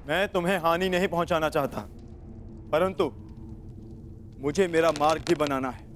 मैं तुम्हें हानि नहीं पहुंचाना चाहता, परंतु मुझे मेरा मार्ग भी बनाना है।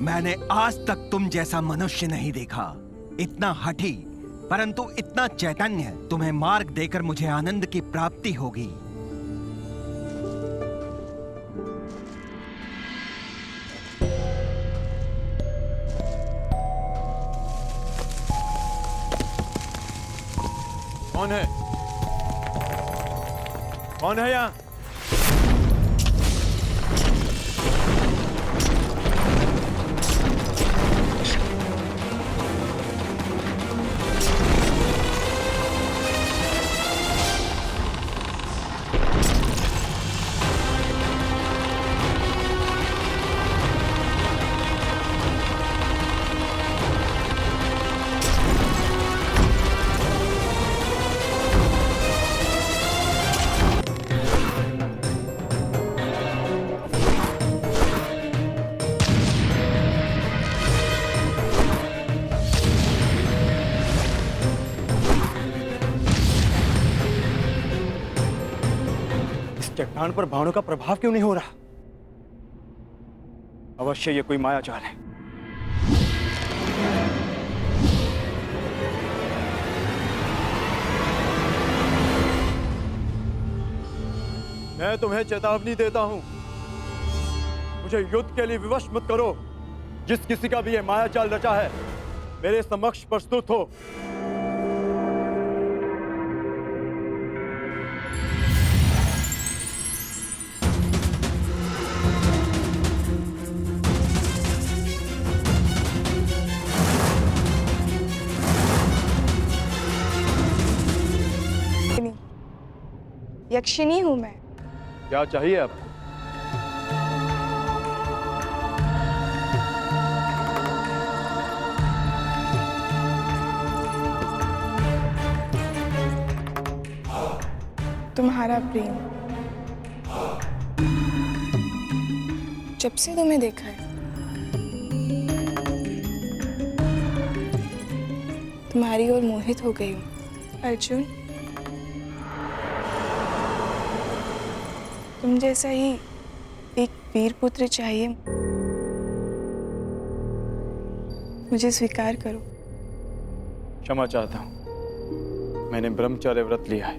मैंने आज तक तुम जैसा मनुष्य नहीं देखा, इतना हठी परंतु इतना चैतन्य। तुम्हें मार्ग देकर मुझे आनंद की प्राप्ति होगी। कौन है? कौन है यहाँ? चट्टान पर बाणों का प्रभाव क्यों नहीं हो रहा? अवश्य ये कोई मायाजाल है। मैं तुम्हें चेतावनी देता हूं, मुझे युद्ध के लिए विवश मत करो। जिस किसी का भी ये मायाजाल रचा है, मेरे समक्ष प्रस्तुत हो। यक्षिणी हूं मैं। क्या चाहिए आपको? तुम्हारा प्रेम। जब से तुम्हें देखा है, तुम्हारी ओर मोहित हो गई हूं अर्जुन। तुम जैसा ही एक वीर पुत्र चाहिए। मुझे स्वीकार करो। क्षमा चाहता हूं, मैंने ब्रह्मचर्य व्रत लिया है।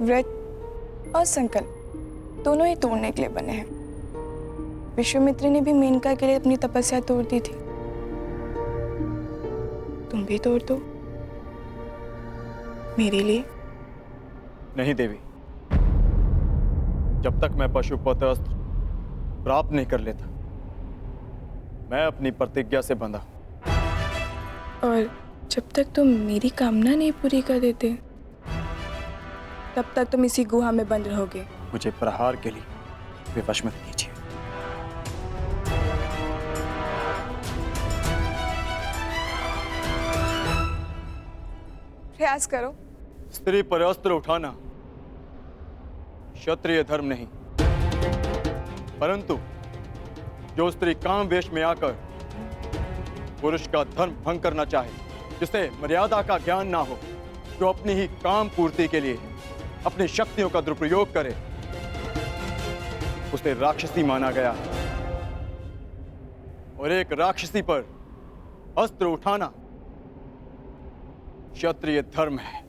व्रत और संकल्प दोनों ही तोड़ने के लिए बने हैं। विश्वामित्र ने भी मेनका के लिए अपनी तपस्या तोड़ दी थी। तुम भी तोड़ दो मेरे लिए। नहीं देवी, जब तक मैं पशुपत अस्त्र प्राप्त नहीं कर लेता, मैं अपनी प्रतिज्ञा से बंधा। और जब तक तुम मेरी कामना नहीं पूरी कर देते, तब तक तुम इसी गुहा में बंद रहोगे। मुझे प्रहार के लिए विवश मत कीजिए। प्रयास करो। स्त्री पर अस्त्र उठाना क्षत्रिय धर्म नहीं, परंतु जो स्त्री काम वेश में आकर पुरुष का धर्म भंग करना चाहे, जिसे मर्यादा का ज्ञान ना हो, जो अपनी ही काम पूर्ति के लिए अपनी शक्तियों का दुरुपयोग करे, उसे राक्षसी माना गया है। और एक राक्षसी पर अस्त्र उठाना क्षत्रिय धर्म है।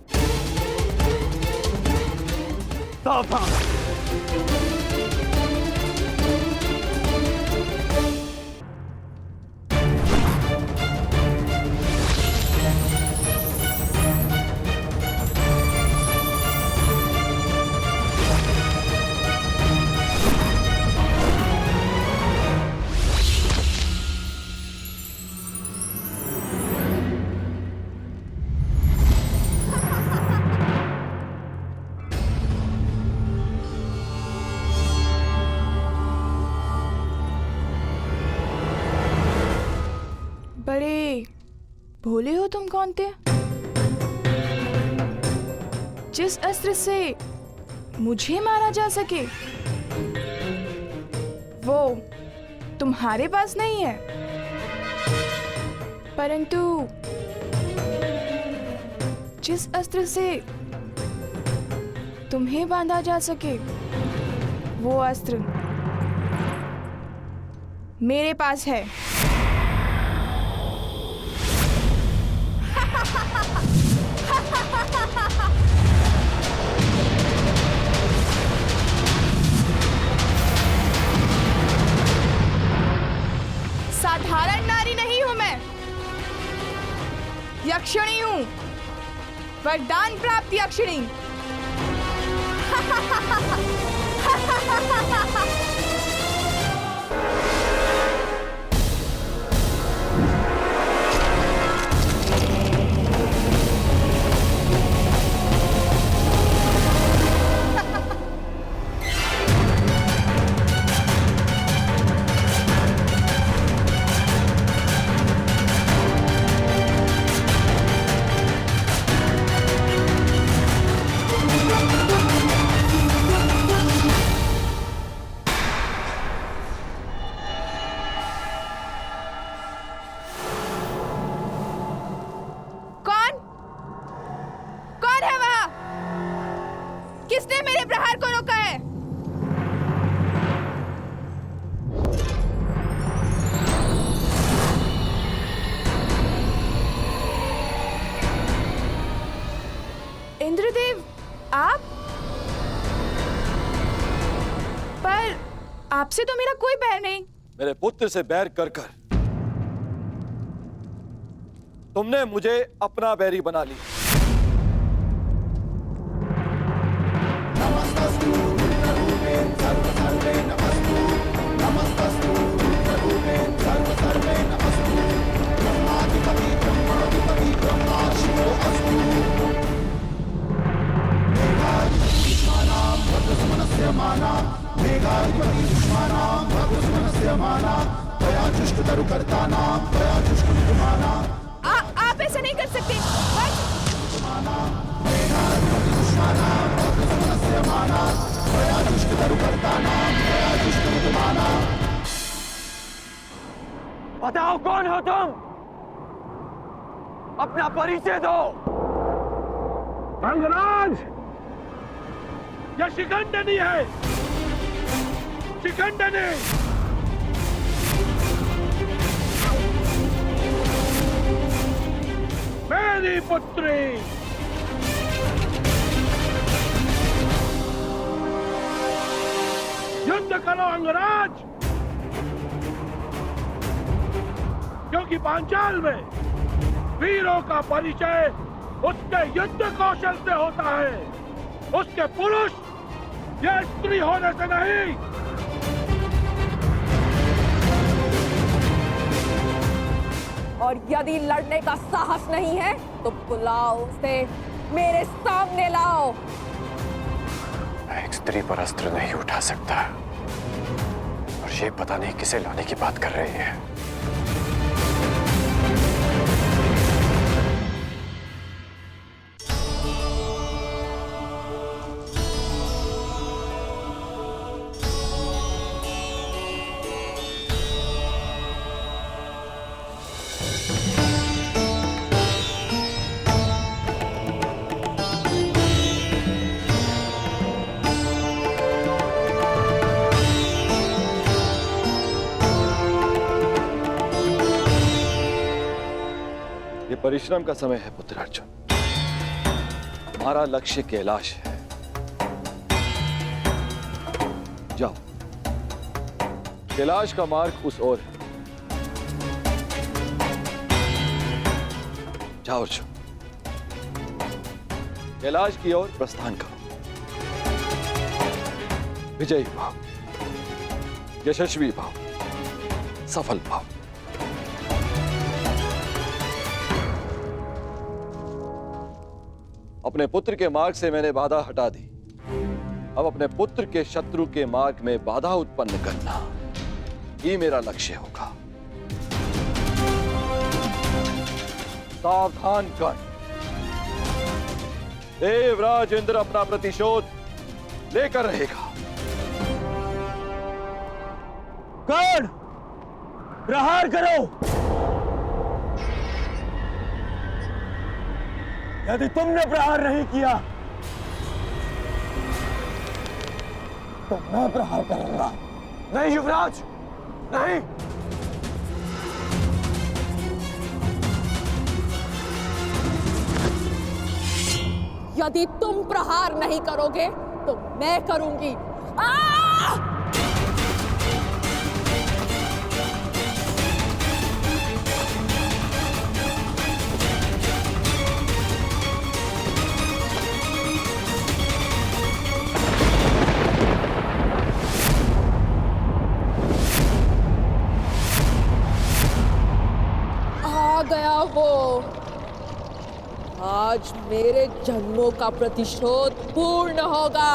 सावधान! भोले हो तुम कौन थे? जिस अस्त्र से मुझे मारा जा सके वो तुम्हारे पास नहीं है, परंतु जिस अस्त्र से तुम्हें बांधा जा सके वो अस्त्र मेरे पास है। साधारण नारी नहीं हूं मैं, यक्षिणी हूं, वरदान प्राप्त यक्षिणी। किसने मेरे प्रहार को रोका है? इंद्रदेव, आप? पर आपसे तो मेरा कोई बैर नहीं। मेरे पुत्र से बैर कर कर तुमने मुझे अपना बैरी बना लिया। आप ऐसा नहीं कर सकते। बताओ कौन हो तुम? अपना परिचय दो। अंगराज, यह शिखंडनी है, शिखंडनी। मेरी पुत्री। युद्ध करो अंगराज, क्योंकि पांचाल में वीरों का परिचय उसके युद्ध कौशल से होता है, उसके पुरुष या स्त्री होने से नहीं। और यदि लड़ने का साहस नहीं है तो बुलाओ उसे, मेरे सामने लाओ। मैं एक स्त्री पर अस्त्र नहीं उठा सकता, और ये पता नहीं किसे लाने की बात कर रही है। परिश्रम का समय है पुत्र अर्जुन। हमारा लक्ष्य कैलाश है। जाओ, कैलाश का मार्ग उस ओर है। जाओ अर्जुन, कैलाश की ओर प्रस्थान करो। विजयी भाव, यशस्वी भाव, सफल भाव। अपने पुत्र के मार्ग से मैंने बाधा हटा दी। अब अपने पुत्र के शत्रु के मार्ग में बाधा उत्पन्न करना ही मेरा लक्ष्य होगा। सावधान कर। देवराज इंद्र अपना प्रतिशोध लेकर रहेगा। कर्ण, प्रहार करो। यदि तुमने प्रहार नहीं किया तो मैं प्रहार करूंगा। नहीं युवराज, नहीं। यदि तुम प्रहार नहीं करोगे तो मैं करूंगी। आ गया वो। आज मेरे जन्मों का प्रतिशोध पूर्ण होगा।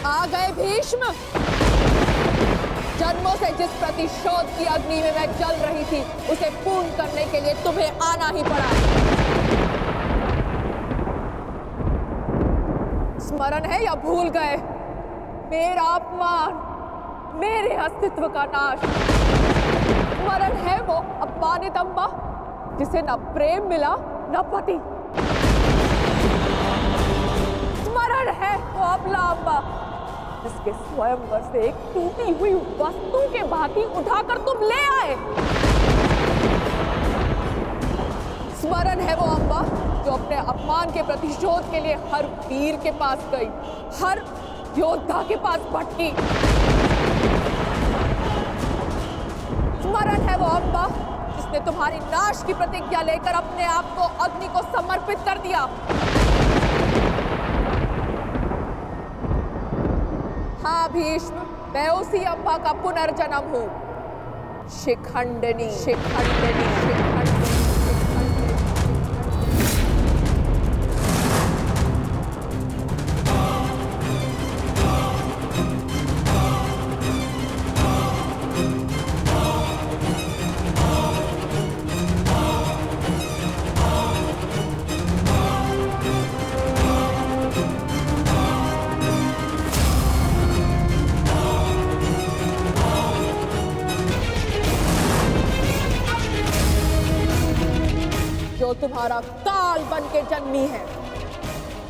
आ गए भीष्म। जन्मों से जिस प्रतिशोध की अग्नि में मैं जल रही थी उसे पूर्ण करने के लिए तुम्हें आना ही पड़ा। स्मरण है या भूल गए? मेरा अपमान, मेरे अस्तित्व का नाश। स्मरण है वो अपमानित अम्बा जिसे न प्रेम मिला न पति। स्मरण है वो अबला अम्बा जिसके स्वयंवर से एक टूटी हुई वस्तु के भांति उठाकर तुम ले आए। स्मरण है वो अम्बा जो अपने अपमान के प्रतिशोध के लिए हर वीर के पास गई, हर योद्धा के पास भटकी। स्मरण है वो अम्बा जिसने तुम्हारी नाश की प्रतिज्ञा लेकर अपने आप को अग्नि को समर्पित कर दिया। हाँ भीष्म, मैं उसी अम्बा का पुनर्जन्म हूँ। शिखंडिनी, शिखंडिनी, शिखंडिनी। जो तुम्हारा काल बन के जन्मी है,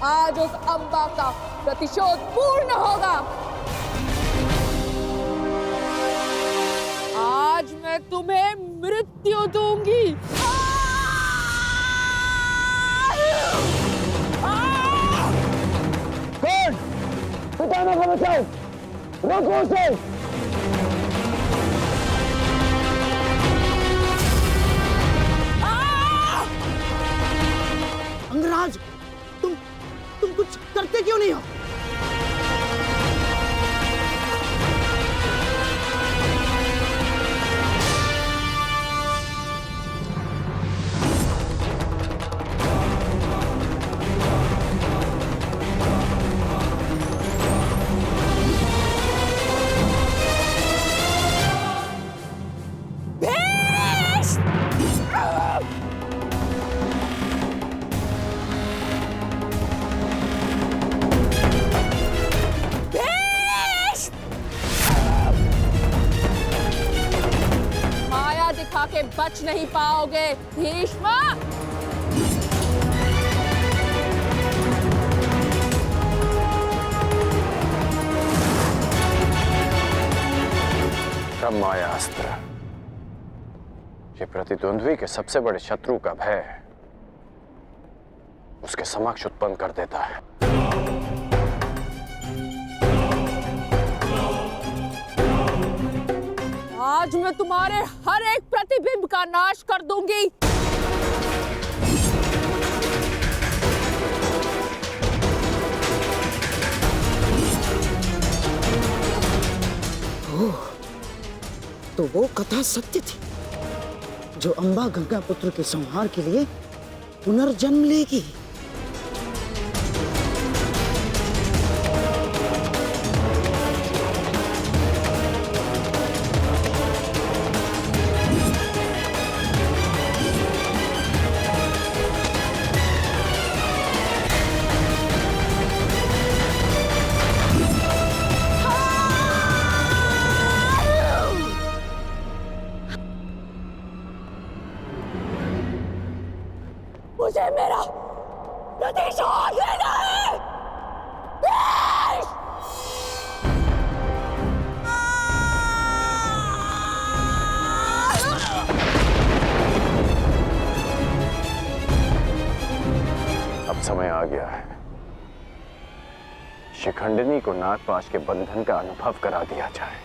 आज उस अम्बा का प्रतिशोध पूर्ण होगा। आज मैं तुम्हें मृत्यु दूंगी। कौन? पितामह को बचाओ, रोको उसे। अंगराज, तुम कुछ करते क्यों नहीं हो? खा के बच नहीं पाओगे भीष्म। ब्रह्माया अस्त्र, ये प्रतिद्वंद्वी के सबसे बड़े शत्रु का भय उसके समक्ष उत्पन्न कर देता है। आज मैं तुम्हारे हर एक प्रतिबिंब का नाश कर दूंगी। तो वो कथा सत्य थी जो अंबा गंगा पुत्र के संहार के लिए पुनर्जन्म लेगी। मुझे मेरा प्रतिशोध लेना है। अब समय आ गया है, शिखंडिनी को नागपाश के बंधन का अनुभव करा दिया जाए।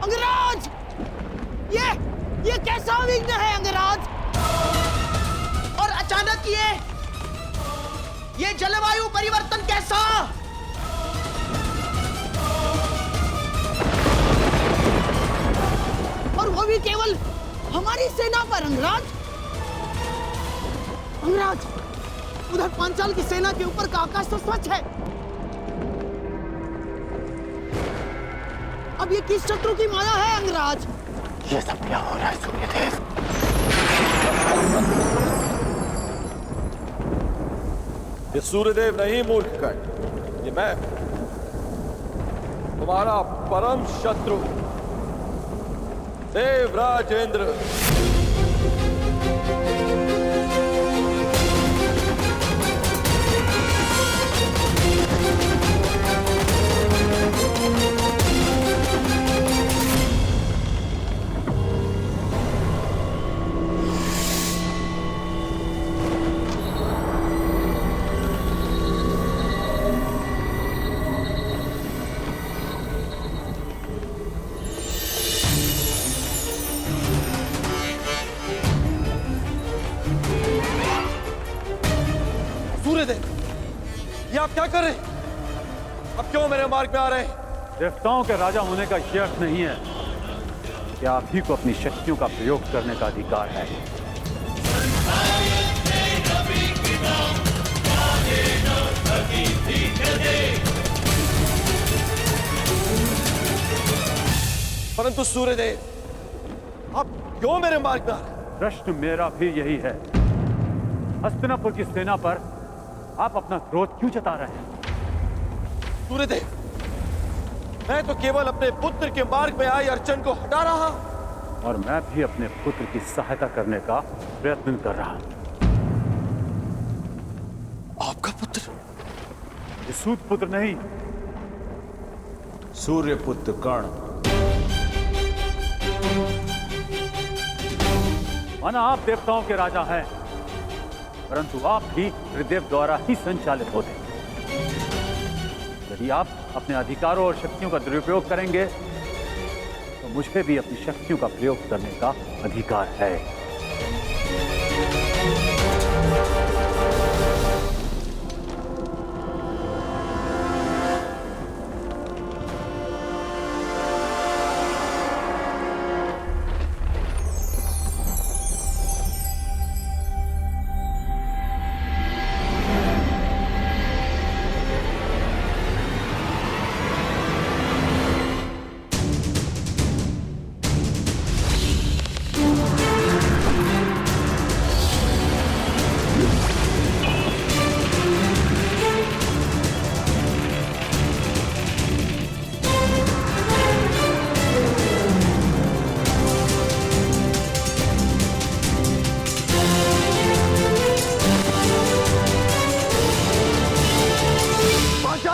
अंगराज, ये कैसा विघ्न है अंगराज? और अचानक ये जलवायु परिवर्तन कैसा? और वो भी केवल हमारी सेना पर अंगराज। अंगराज, उधर पांचाल की सेना के ऊपर का आकाश तो स्वच्छ है। अब ये किस शत्रु की माया है अंगराज? ये सब क्या हो रहा है सूर्यदेव? ये सूर्यदेव नहीं मूर्ख कर्ण, ये मैं, तुम्हारा परम शत्रु देवराज इंद्र। ये आप क्या कर रहे हैं? अब क्यों मेरे मार्ग में आ रहे हैं? देवताओं के राजा होने का यह अर्थ नहीं है कि आप ही को अपनी शक्तियों का प्रयोग करने का अधिकार है। परंतु सूर्यदेव, आप क्यों मेरे मार्ग में आ रहे हैं? प्रश्न मेरा भी यही है। हस्तिनापुर की सेना पर आप अपना क्रोध क्यों जता रहे हैं? सूर्यदेव, मैं तो केवल अपने पुत्र के मार्ग में आई अड़चन को हटा रहा, और मैं भी अपने पुत्र की सहायता करने का प्रयत्न कर रहा हूं। आपका पुत्र? ये सूत पुत्र नहीं, सूर्यपुत्र कर्ण। माना आप देवताओं के राजा हैं, परंतु आप भी त्रिदेव द्वारा ही संचालित होते हैं। यदि आप अपने अधिकारों और शक्तियों का दुरुपयोग करेंगे तो मुझे भी अपनी शक्तियों का प्रयोग करने का अधिकार है।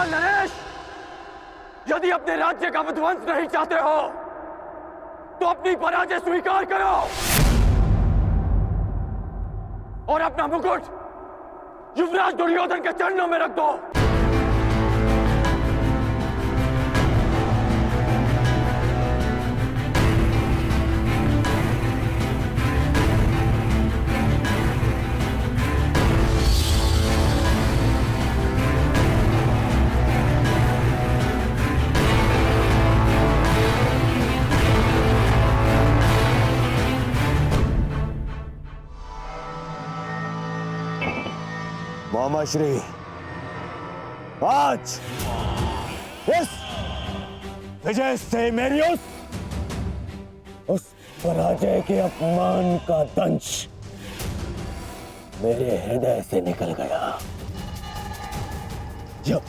महाराज नरेश, यदि अपने राज्य का विध्वंस नहीं चाहते हो तो अपनी पराजय स्वीकार करो और अपना मुकुट युवराज दुर्योधन के चरणों में रख दो। मामा श्री, आज इस विजय से मेरी उस पराजय के अपमान का दंश मेरे हृदय से निकल गया। जब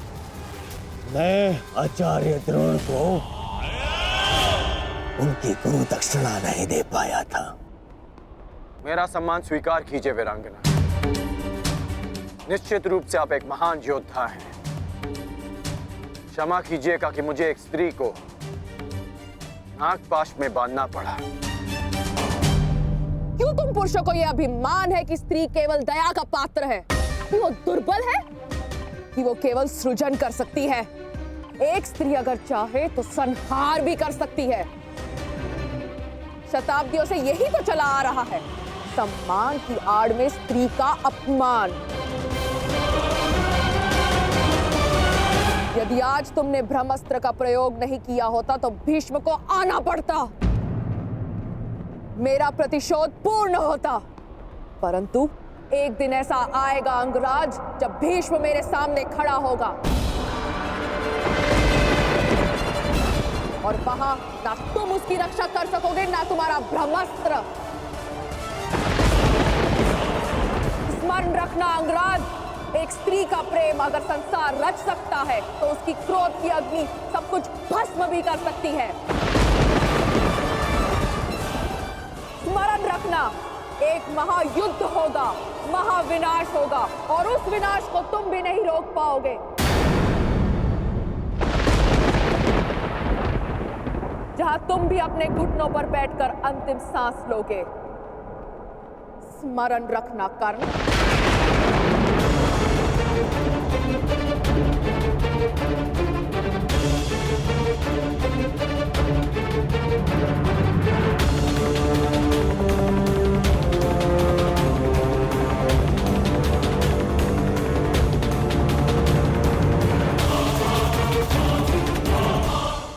मैं आचार्य द्रोण को उनकी गुरु दक्षिणा नहीं दे पाया था। मेरा सम्मान स्वीकार कीजिए वीरांगना। निश्चित रूप से आप एक महान योद्धा हैं। क्षमा कीजिएगा कि मुझे एक स्त्री को नागपाश में बांधना पड़ा। क्यों तुम पुरुषों को यह अभिमान है कि स्त्री केवल दया का पात्र है, कि वो दुर्बल है, कि वो केवल सृजन कर सकती है? एक स्त्री अगर चाहे तो संहार भी कर सकती है। शताब्दियों से यही तो चला आ रहा है, सम्मान की आड़ में स्त्री का अपमान। यदि आज तुमने ब्रह्मास्त्र का प्रयोग नहीं किया होता तो भीष्म को आना पड़ता, मेरा प्रतिशोध पूर्ण होता। परंतु एक दिन ऐसा आएगा अंगराज, जब भीष्म मेरे सामने खड़ा होगा और वहां ना तुम उसकी रक्षा कर सकोगे ना तुम्हारा ब्रह्मास्त्र। स्मरण रखना अंगराज, एक स्त्री का प्रेम अगर संसार रच सकता है तो उसकी क्रोध की अग्नि सब कुछ भस्म भी कर सकती है। स्मरण रखना, एक महायुद्ध होगा, महाविनाश होगा और उस विनाश को तुम भी नहीं रोक पाओगे। जहां तुम भी अपने घुटनों पर बैठकर अंतिम सांस लोगे। स्मरण रखना कर्ण।